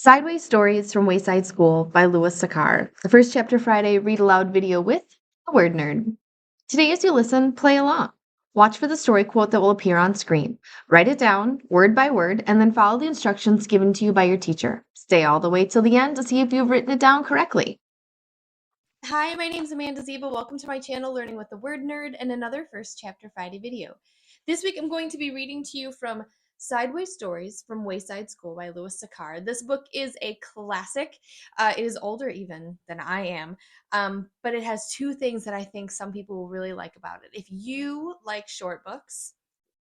Sideways Stories from Wayside School by Louis Sakar. The first chapter Friday read aloud video with the word nerd. Today, as you listen, play along. Watch for the story quote that will appear on screen. Write it down, word by word, and then follow the instructions given to you by your teacher. Stay all the way till the end to see if you've written it down correctly. Hi, my name's Amanda Zieba. Welcome to my channel, Learning with the Word Nerd, and another First Chapter Friday video. This week I'm going to be reading to you from Sideways Stories from Wayside School by Louis Sakar. This book is a classic. It is older even than I am, but it has two things that I think some people will really like about it. If you like short books,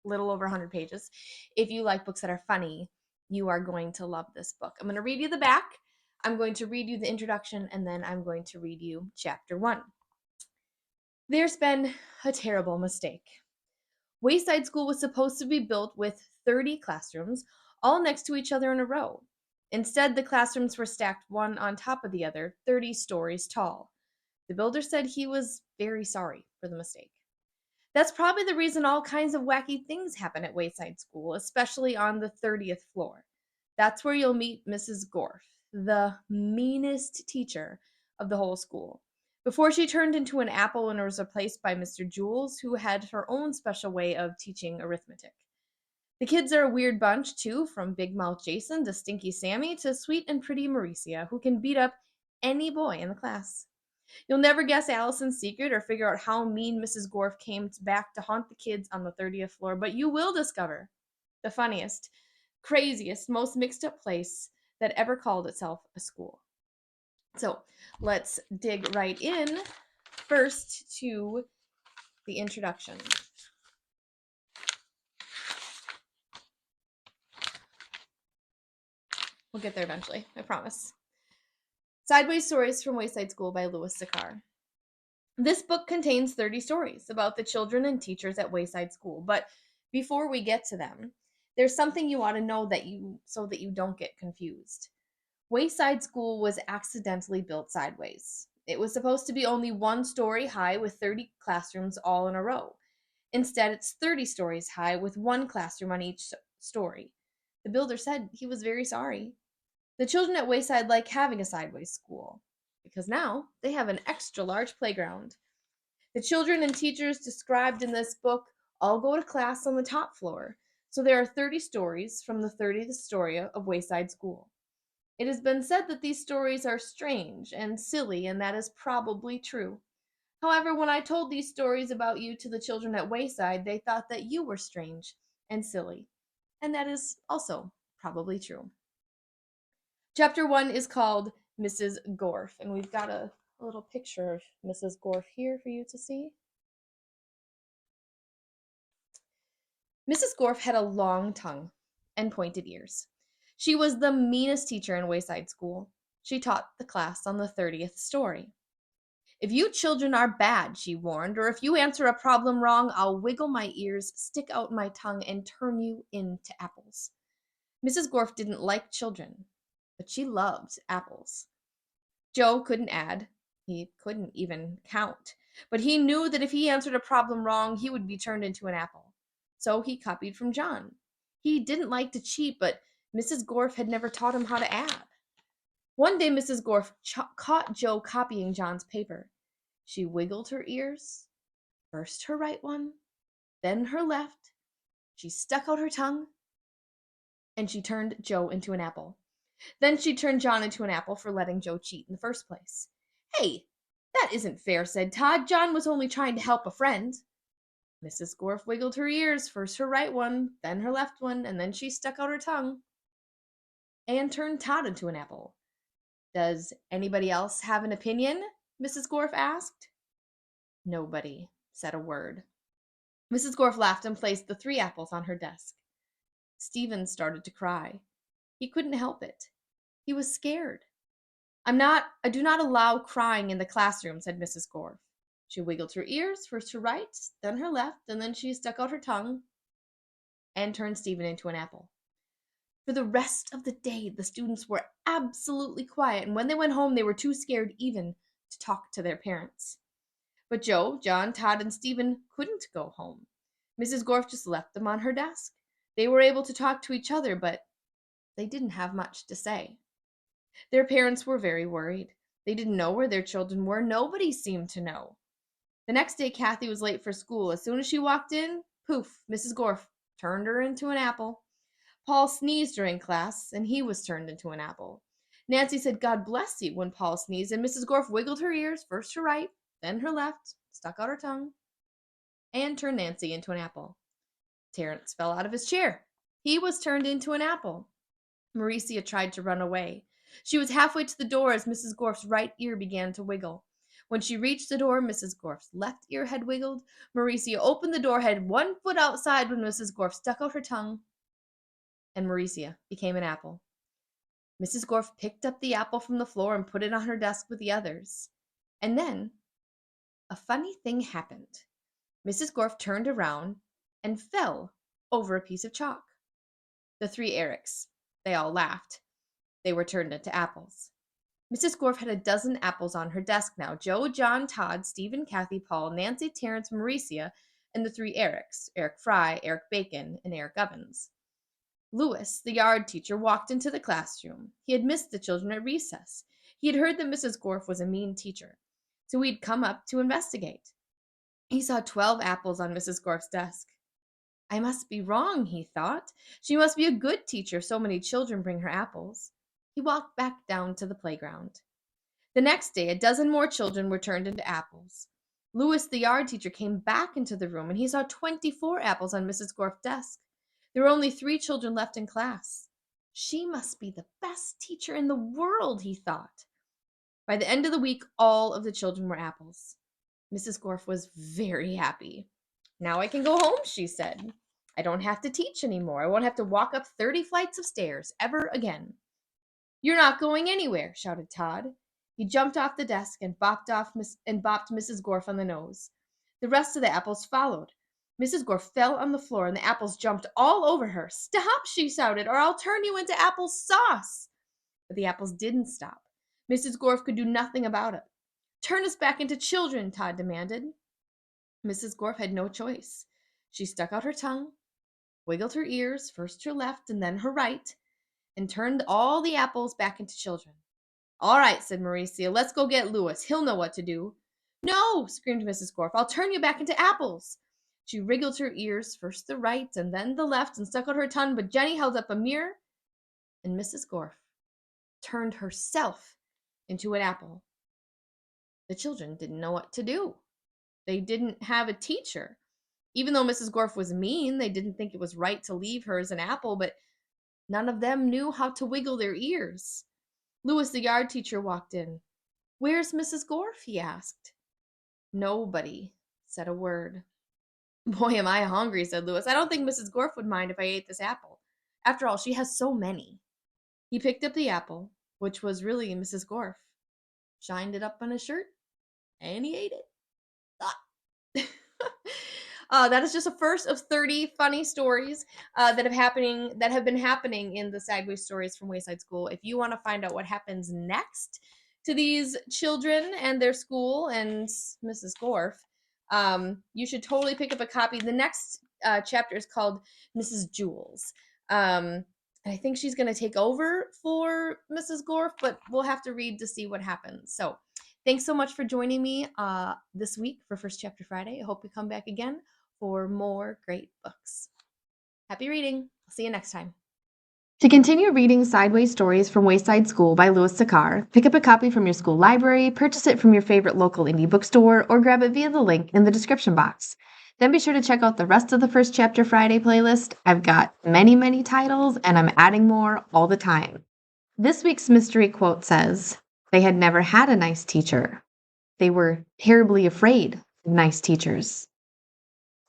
little over 100 pages, if you like books that are funny, you are going to love this book. I'm going to read you the back. I'm going to read you the introduction, and then I'm going to read you chapter 1. There's been a terrible mistake. Wayside School was supposed to be built with 30 classrooms, all next to each other in a row. Instead, the classrooms were stacked one on top of the other, 30 stories tall. The builder said he was very sorry for the mistake. That's probably the reason all kinds of wacky things happen at Wayside School, especially on the 30th floor. That's where you'll meet Mrs. Gorf, the meanest teacher of the whole school. Before she turned into an apple and was replaced by Mr. Jules, who had her own special way of teaching arithmetic. The kids are a weird bunch, too, from Big Mouth Jason to Stinky Sammy to sweet and pretty Mauricia, who can beat up any boy in the class. You'll never guess Allison's secret or figure out how mean Mrs. Gorf came back to haunt the kids on the 30th floor, but you will discover the funniest, craziest, most mixed up place that ever called itself a school. So let's dig right in first to the introduction. We'll get there eventually, I promise. Sideways Stories from Wayside School by Louis Sakar. This book contains 30 stories about the children and teachers at Wayside School, but before we get to them, there's something you ought to know so that you don't get confused. Wayside School was accidentally built sideways. It was supposed to be only one story high with 30 classrooms all in a row. Instead, it's 30 stories high with one classroom on each story. The builder said he was very sorry. The children at Wayside like having a sideways school because now they have an extra large playground. The children and teachers described in this book all go to class on the top floor, so there are 30 stories from the 30th story of Wayside School. It has been said that these stories are strange and silly, and that is probably true. However, when I told these stories about you to the children at Wayside, they thought that you were strange and silly, and that is also probably true. Chapter 1 is called Mrs. Gorf, and we've got a little picture of Mrs. Gorf here for you to see. Mrs. Gorf had a long tongue and pointed ears. She was the meanest teacher in Wayside School. She taught the class on the 30th story. If you children are bad, she warned, or if you answer a problem wrong, I'll wiggle my ears, stick out my tongue, and turn you into apples. Mrs. Gorf didn't like children, but she loved apples. Joe couldn't add. He couldn't even count. But he knew that if he answered a problem wrong, he would be turned into an apple. So he copied from John. He didn't like to cheat, but Mrs. Gorf had never taught him how to add. One day, Mrs. Gorf caught Joe copying John's paper. She wiggled her ears, first her right one, then her left. She stuck out her tongue, and she turned Joe into an apple. Then she turned John into an apple for letting Joe cheat in the first place. Hey, that isn't fair, said Todd. John was only trying to help a friend. Mrs. Gorf wiggled her ears, first her right one, then her left one, and then she stuck out her tongue and turned Todd into an apple. Does anybody else have an opinion? Mrs. Gorf asked. Nobody said a word. Mrs. Gorf laughed and placed the 3 apples on her desk. Stephen started to cry. He couldn't help it. He was scared. I do not allow crying in the classroom, said Mrs. Gorf. She wiggled her ears, first her right, then her left, and then she stuck out her tongue and turned Stephen into an apple. For the rest of the day, the students were absolutely quiet, and when they went home, they were too scared even to talk to their parents. But Joe, John, Todd, and Stephen couldn't go home. Mrs. Gorf just left them on her desk. They were able to talk to each other, but they didn't have much to say. Their parents were very worried. They didn't know where their children were. Nobody seemed to know. The next day, Kathy was late for school. As soon as she walked in, poof, Mrs. Gorf turned her into an apple. Paul sneezed during class, and he was turned into an apple. Nancy said, "God bless you," when Paul sneezed, and Mrs. Gorf wiggled her ears, first her right, then her left, stuck out her tongue, and turned Nancy into an apple. Terence fell out of his chair. He was turned into an apple. Mauricia tried to run away. She was halfway to the door as Mrs. Gorf's right ear began to wiggle. When she reached the door, Mrs. Gorf's left ear had wiggled. Mauricia opened the door, had 1 foot outside when Mrs. Gorf stuck out her tongue, and Mauricia became an apple. Mrs. Gorf picked up the apple from the floor and put it on her desk with the others. And then a funny thing happened. Mrs. Gorf turned around and fell over a piece of chalk. The 3 Erics, they all laughed. They were turned into apples. Mrs. Gorf had a dozen apples on her desk now. Joe, John, Todd, Stephen, Kathy, Paul, Nancy, Terence, Mauricia, and the 3 Erics, Eric Fry, Eric Bacon, and Eric Evans. Lewis, the yard teacher, walked into the classroom. He had missed the children at recess. He had heard that Mrs. Gorf was a mean teacher, so he'd come up to investigate. He saw 12 apples on Mrs. Gorf's desk. I must be wrong, he thought. She must be a good teacher, so many children bring her apples. He walked back down to the playground. The next day, a dozen more children were turned into apples. Lewis, the yard teacher, came back into the room, and he saw 24 apples on Mrs. Gorf's desk. There were only 3 children left in class. She must be the best teacher in the world, he thought. By the end of the week, all of the children were apples. Mrs. Gorf was very happy. Now I can go home, she said. I don't have to teach anymore. I won't have to walk up 30 flights of stairs ever again. You're not going anywhere, shouted Todd. He jumped off the desk and bopped Mrs. Gorf on the nose. The rest of the apples followed. Mrs. Gorf fell on the floor and the apples jumped all over her. Stop, she shouted, or I'll turn you into apple sauce. But the apples didn't stop. Mrs. Gorf could do nothing about it. Turn us back into children, Todd demanded. Mrs. Gorf had no choice. She stuck out her tongue, wiggled her ears, first her left and then her right, and turned all the apples back into children. All right, said Mauricia, let's go get Lewis. He'll know what to do. No, screamed Mrs. Gorf. I'll turn you back into apples. She wriggled her ears, first the right and then the left, and stuck out her tongue, but Jenny held up a mirror, and Mrs. Gorf turned herself into an apple. The children didn't know what to do. They didn't have a teacher. Even though Mrs. Gorf was mean, they didn't think it was right to leave her as an apple, but none of them knew how to wiggle their ears. Lewis, the yard teacher, walked in. Where's Mrs. Gorf? He asked. Nobody said a word. Boy, am I hungry, said Lewis. I don't think Mrs. Gorf would mind if I ate this apple. After all, she has so many. He picked up the apple, which was really Mrs. Gorf, shined it up on his shirt, and he ate it. That is just a first of 30 funny stories that have been happening in the Sideways Stories from Wayside School. If you want to find out what happens next to these children and their school and Mrs. Gorf, you should totally pick up a copy. The next chapter is called Mrs. Jules. I think she's going to take over for Mrs. Gorf, but we'll have to read to see what happens. So thanks so much for joining me this week for First Chapter Friday. I hope you come back again for more great books. Happy reading. I'll see you next time. To continue reading Sideways Stories from Wayside School by Louis Sakar, pick up a copy from your school library, purchase it from your favorite local indie bookstore, or grab it via the link in the description box. Then be sure to check out the rest of the First Chapter Friday playlist. I've got many titles, and I'm adding more all the time. This week's mystery quote says, "They had never had a nice teacher. They were terribly afraid of nice teachers."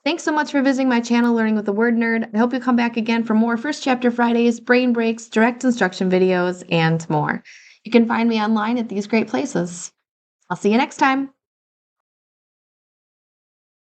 Thanks so much for visiting my channel, Learning with the Word Nerd. I hope you come back again for more First Chapter Fridays, brain breaks, direct instruction videos, and more. You can find me online at these great places. I'll see you next time.